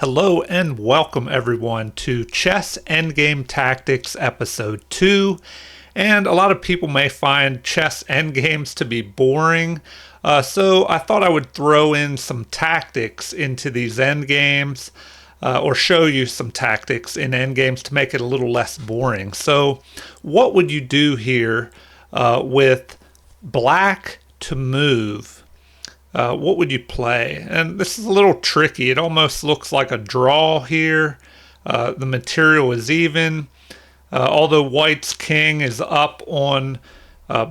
Hello and welcome everyone to Chess Endgame Tactics Episode 2. And a lot of people may find chess endgames to be boring, so I thought I would throw in some tactics into these endgames, or show you some tactics in endgames to make it a little less boring. So what would you do here with black to move? What would you play? And this is a little tricky. It almost looks like a draw here. The material is even. Although white's king is up on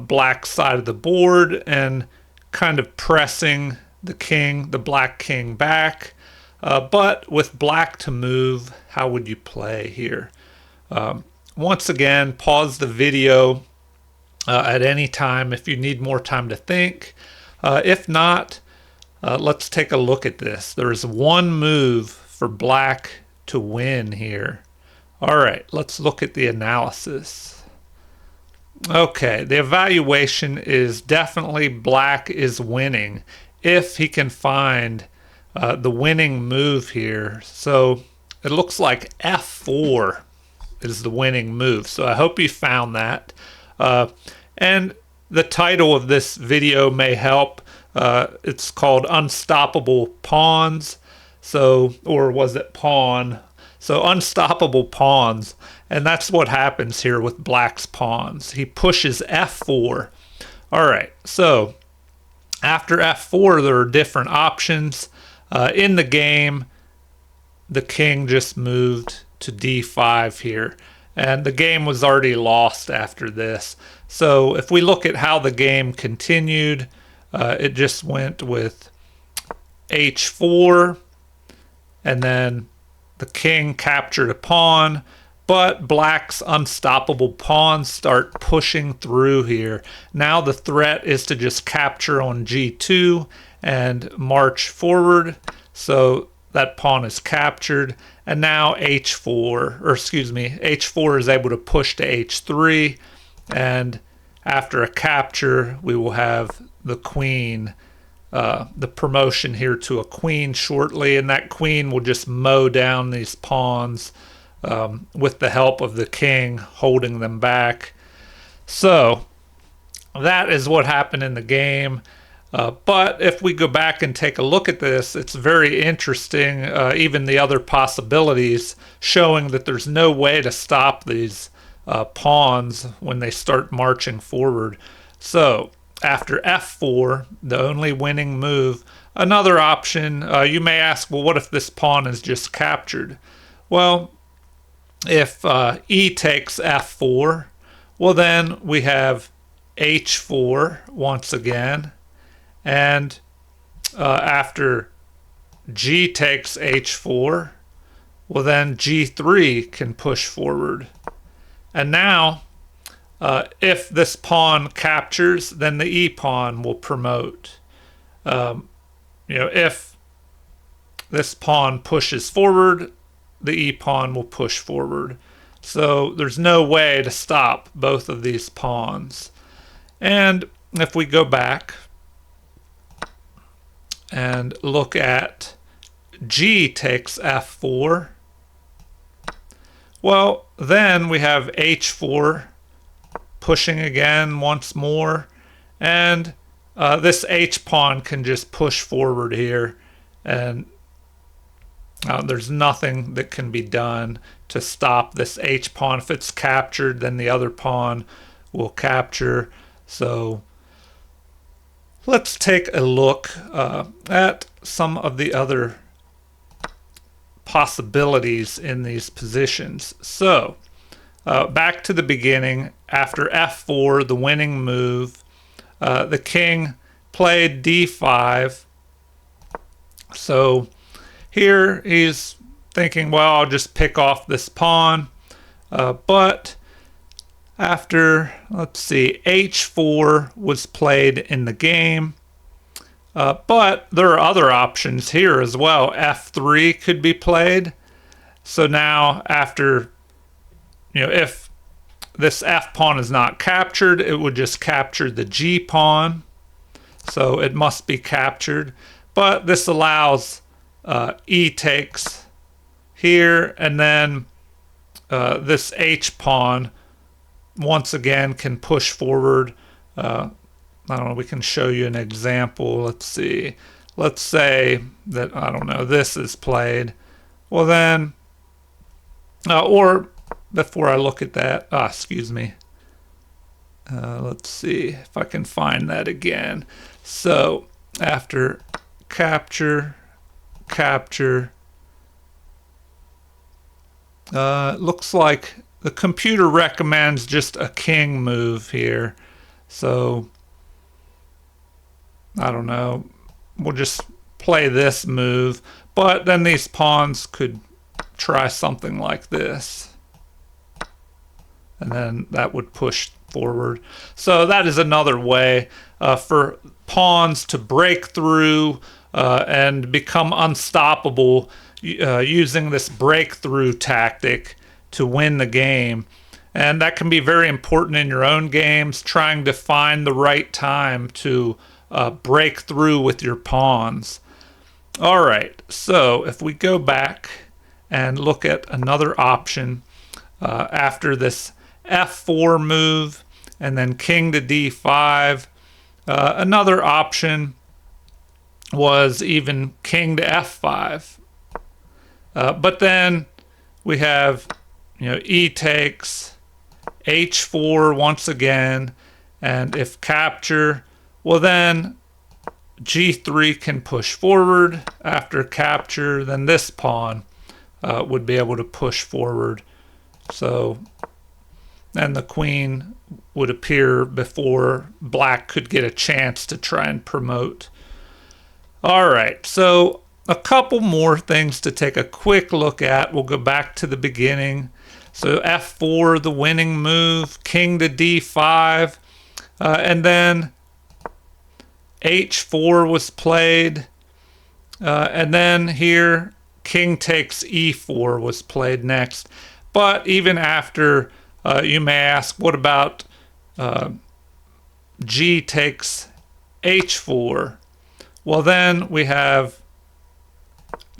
black's side of the board and kind of pressing the black king back. But with black to move, how would you play here? Once again, pause the video at any time if you need more time to think. If not, let's take a look at this. There's one move for black to win here. All right, let's look at the analysis. Okay, the evaluation is definitely black is winning if he can find the winning move here. So it looks like F4 is the winning move. So I hope you found that. And the title of this video may help. It's called Unstoppable Pawns. So, or was it Pawn? So Unstoppable Pawns. And that's what happens here with black's pawns. He pushes F4. All right, so after F4, there are different options. In the game, the king just moved to D5 here. And the game was already lost after this. So if we look at how the game continued, it just went with H4, and then the king captured a pawn, but black's unstoppable pawns start pushing through here. Now the threat is to just capture on G2 and march forward. So that pawn is captured, and now H4 is able to push to H3, and after a capture we will have the queen, the promotion here to a queen shortly, and that queen will just mow down these pawns with the help of the king holding them back. So that is what happened in the game. But if we go back and take a look at this, it's very interesting, even the other possibilities, showing that there's no way to stop these pawns when they start marching forward. So after F4, the only winning move, another option, you may ask, well, what if this pawn is just captured? Well, if E takes F4, well, then we have H4 once again. And after G takes H4, well, then G3 can push forward. And now, if this pawn captures, then the E pawn will promote. If this pawn pushes forward, the E pawn will push forward. So there's no way to stop both of these pawns. And if we go back and look at G takes F4, well, then we have H4 pushing again once more, and this H pawn can just push forward here, and there's nothing that can be done to stop this H pawn. If it's captured, then the other pawn will capture. So let's take a look at some of the other possibilities in these positions. So back to the beginning, after F4, the winning move, the king played D5. So here he's thinking, well, I'll just pick off this pawn. But after, let's see, H4 was played in the game. But there are other options here as well. F3 could be played. So now after, if this F pawn is not captured, it would just capture the G pawn. So it must be captured. But this allows E takes here, and then this H pawn once again can push forward. I don't know, we can show you an example. Let's see. Let's say that, I don't know, this is played. Well then, or before I look at that, excuse me. Let's see if I can find that again. So after capture, capture, it looks like the computer recommends just a king move here. So I don't know, we'll just play this move, but then these pawns could try something like this, and then that would push forward. So that is another way for pawns to break through and become unstoppable, using this breakthrough tactic to win the game. And that can be very important in your own games, trying to find the right time to break through with your pawns. All right, so if we go back and look at another option after this f4 move and then king to d5, another option was even king to f5. But then we have, e takes, h4 once again, and if capture, well then g3 can push forward. After capture, then this pawn would be able to push forward. So, and the queen would appear before black could get a chance to try and promote. All right, so a couple more things to take a quick look at. We'll go back to the beginning. So f4, the winning move, king to d5, and then h4 was played, and then here king takes e4 was played next. But even after, you may ask, what about g takes h4? Well, then we have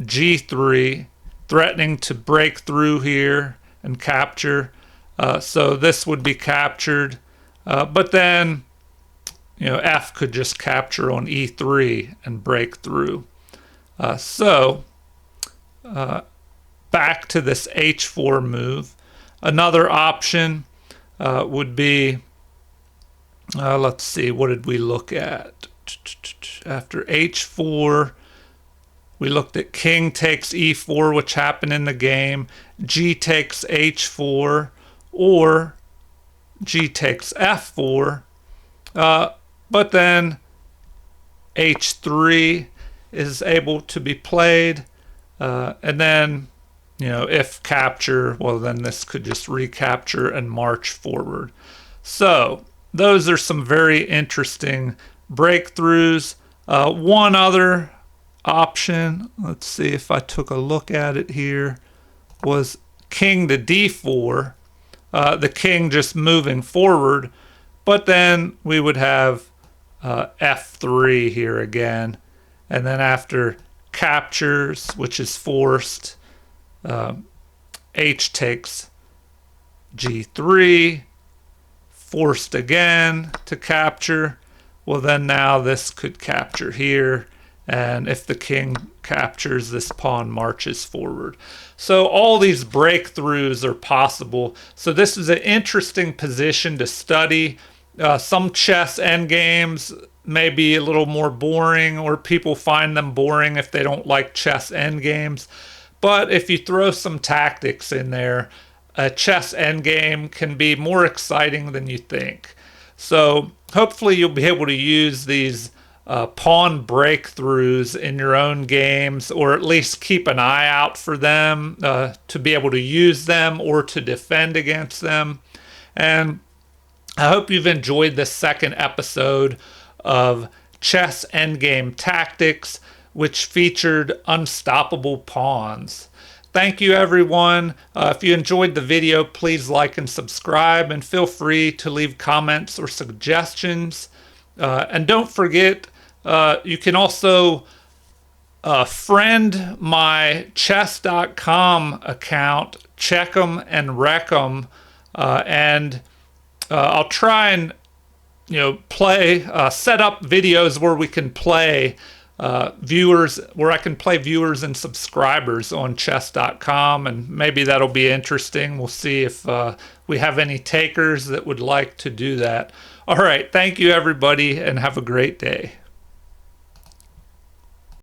g3 threatening to break through here and capture. So this would be captured, but then f could just capture on e3 and break through. So back to this h4 move. Another option would be, let's see, what did we look at? After h4, we looked at king takes e4, which happened in the game, g takes h4, or g takes f4, but then h3 is able to be played, and then, if capture, well then this could just recapture and march forward. So those are some very interesting breakthroughs. One other option, let's see if I took a look at it here, was king to d4, the king just moving forward, but then we would have f3 here again, and then after captures, which is forced, h takes g3, forced again to capture. Well then now this could capture here, and if the king captures, this pawn marches forward. So all these breakthroughs are possible. So this is an interesting position to study. Some chess endgames may be a little more boring, or people find them boring if they don't like chess endgames. But if you throw some tactics in there, a chess endgame can be more exciting than you think. So hopefully you'll be able to use these pawn breakthroughs in your own games, or at least keep an eye out for them to be able to use them or to defend against them. And I hope you've enjoyed this second episode of Chess Endgame Tactics, which featured unstoppable pawns. Thank you, everyone. If you enjoyed the video, please like and subscribe, and feel free to leave comments or suggestions. And don't forget, you can also friend my chess.com account, check them and wreck them, and I'll try and play, set up videos where we can play viewers, where I can play viewers and subscribers on chess.com, and maybe that'll be interesting. We'll see if we have any takers that would like to do that. All right, thank you everybody, and have a great day.